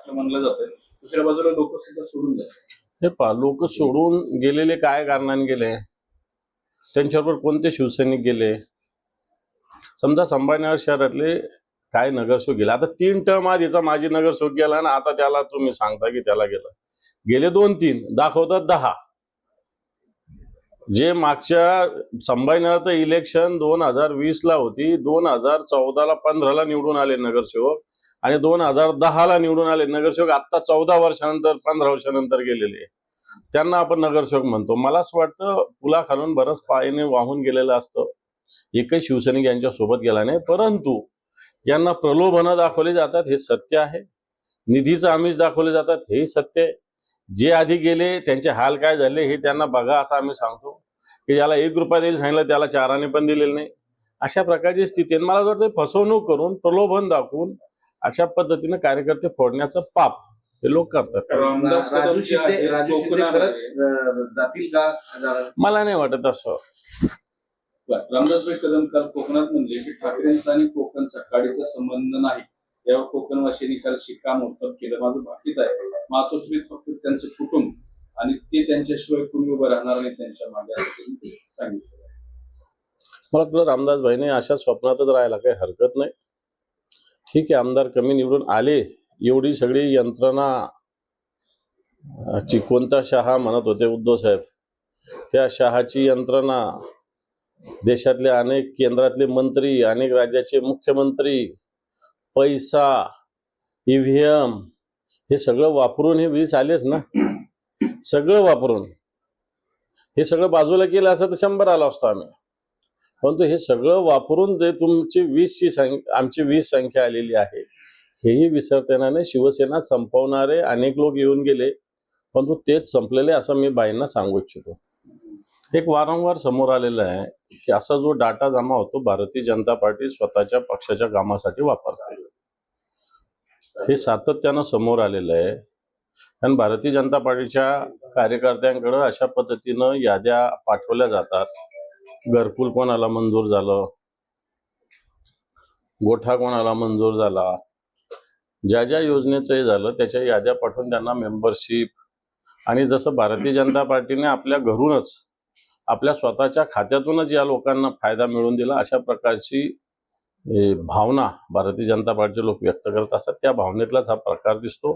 म्हणलं जातं, दुसऱ्या बाजूला लोक सुद्धा सोडून जातात. हे पहा, लोक सोडून गेलेले काय कारणाने गेले, त्यांच्याबरोबर कोणते शिवसैनिक गेले. समजा संभाजीनगर शहरातले काय नगरसेवक गेले, आता 3 टर्म आधीचा माजी नगरसेवक गेला ना, आता त्याला तुम्ही सांगता की त्याला गेले 2-3 दाखवतात 10. जे मागच्या संभाजीनगरचं इलेक्शन 2020ला होती, 2014ला 15ला निवडून आले नगरसेवक आणि 2010ला निवडून आले नगरसेवक. आता 14 वर्षानंतर 15 वर्षानंतर गेलेले, त्यांना आपण नगरसेवक म्हणतो. मला असं वाटतं पुलाखालून बरंच पायाने वाहून गेलेलं असतं, एकही शिवसैनिक यांच्या सोबत गेला नाही. परंतु यांना प्रलोभनं दाखवली जातात, हे सत्य आहे. निधीचं आमिष दाखवले जातात, हेही सत्य आहे. जे आधी गेले त्यांचे हाल काय झाले हे त्यांना बघा असं आम्ही सांगतो. की ज्याला 1 रुपया देईल सांगितलं त्याला 4 आणे पण दिलेले नाही, अशा प्रकारची स्थिती आहे. मला वाटतं फसवणूक करून प्रलोभन दाखवून अशा पद्धतीने कार्यकर्ते फोडण्याचं पाप हे लोक करतात. राजू शिंदे खरंच जातील का? मला नाही वाटत असं. रामदासभाई कदम काल कोकणात म्हणले की ठाकरेंचा आणि कोकणचा काडीचा संबंध नाही, यावर कोकणवासियांनी काल शिक्कामोर्तब केलं. माझं भाकीत आहे, मातोश्रीत फक्त त्यांचं कुटुंब आणि ते त्यांच्याशिवाय कुणी उभं राहणार नाही त्यांच्या मागे, सांगितलं. मला तुला रामदासभाईने अशा स्वप्नातच राहायला काही हरकत नाही. ठीक आहे, आमदार कमी निवडून आले, एवढी सगळी यंत्रणा कोणता शहा म्हणत होते उद्धव साहेब, त्या शहाची यंत्रणा, देशातले अनेक केंद्रातले मंत्री, अनेक राज्याचे मुख्यमंत्री, पैसा, ईव्हीएम, हे सगळं वापरून हे 20 आलेच ना. सगळं वापरून हे सगळं बाजूला केलं असतं तर 100 आला असतो आम्ही. परंतु हे सगळं वापरून जे तुमची 20ची संख्या, आमची 20 संख्या आलेली आहे, हेही विसरताना नाही. शिवसेना संपवणारे अनेक लोक येऊन गेले, परंतु तेच संपलेले असं मी बाईंना सांगू इच्छितो. एक वारंवार समोर आलेलं आहे की असा जो डाटा जमा होतो भारतीय जनता पार्टी स्वतःच्या पक्षाच्या कामासाठी वापरते, हे सातत्यानं समोर आलेलं आहे. आणि भारतीय जनता पार्टीच्या कार्यकर्त्यांकडे अशा पद्धतीनं याद्या पाठवल्या जातात. घरकुल कोणाला मंजूर झालं, गोठा कोणाला मंजूर झाला, ज्या ज्या योजनेचं हे झालं त्याच्या याद्या पाठवून त्यांना मेंबरशिप. आणि जसं भारतीय जनता पार्टीने आपल्या घरूनच, आपल्या स्वतःच्या खात्यातूनच या लोकांना फायदा मिळवून दिला, अशा प्रकारची भावना भारतीय जनता पार्टीचे लोक व्यक्त करत असतात. त्या भावनेतलाच हा प्रकार दिसतो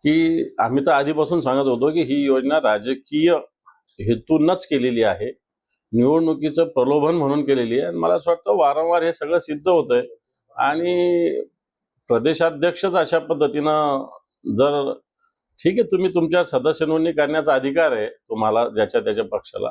की आम्ही तर आधीपासून सांगत होतो की ही योजना राजकीय हेतूनच केलेली आहे, निवडणुकीचं प्रलोभन म्हणून केलेली आहे. आणि मला असं वाटतं वारंवार हे सगळं सिद्ध होतंय. आणि प्रदेशाध्यक्षच अशा पद्धतीनं, जर ठीक आहे तुम्ही तुमच्या सदस्य नोंदणी करण्याचा अधिकार आहे तुम्हाला ज्याच्या त्याच्या पक्षाला,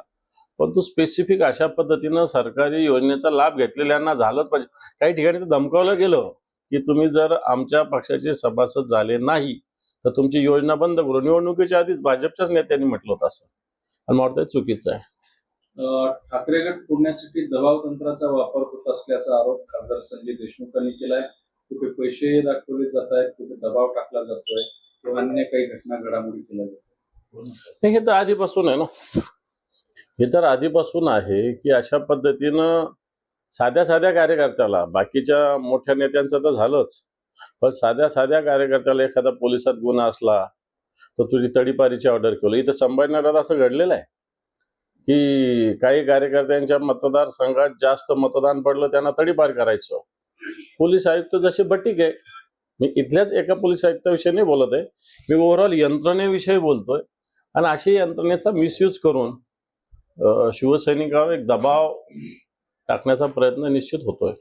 परंतु स्पेसिफिक अशा पद्धतीनं सरकारी योजनेचा लाभ घेतलेल्यांना झालंच पाहिजे. काही ठिकाणी तर धमकावलं गेलं की तुम्ही जर आमच्या पक्षाचे सभासद झाले नाही तर तुमची योजना बंद करू. निवडणुकीच्या आधीच भाजपच्याच नेत्यांनी म्हटलं होतं असं, आणि मला वाटतं चुकीचं आहे. ठाकरे गट फोडण्यासाठी दबाव तंत्राचा वापर होत असल्याचा आरोप खासदार संजय देशमुखांनी केलाय. कुठे पैसे दाखवले जात आहेत, कुठे दबाव टाकला जातोय, किंवा अन्य काही घटना घडामोडी केल्या जातात. हे तर आधीपासून आहे ना, हे तर आधीपासून आहे की अशा पद्धतीनं साध्या साध्या कार्यकर्त्याला, बाकीच्या मोठ्या नेत्यांचं तर झालंच, पण साध्या साध्या कार्यकर्त्याला एखादा पोलिसात गुन्हा असला तर तुझी तडीपारीची ऑर्डर केली. इथं संभाजीनगरात असं घडलेलं आहे की काही कार्यकर्त्यांच्या मतदारसंघात जास्त मतदान पडलं, त्यांना तडीपार करायचं. पोलीस आयुक्त जसे बटीक आहे, मी इथल्याच एका पोलीस आयुक्ताविषयी नाही बोलत आहे, मी ओव्हरऑल यंत्रणेविषयी बोलतोय. आणि अशी यंत्रणेचा मिसयूज करून शिवसैनिकांवर एक दबाव टाकण्याचा प्रयत्न निश्चित होतोय.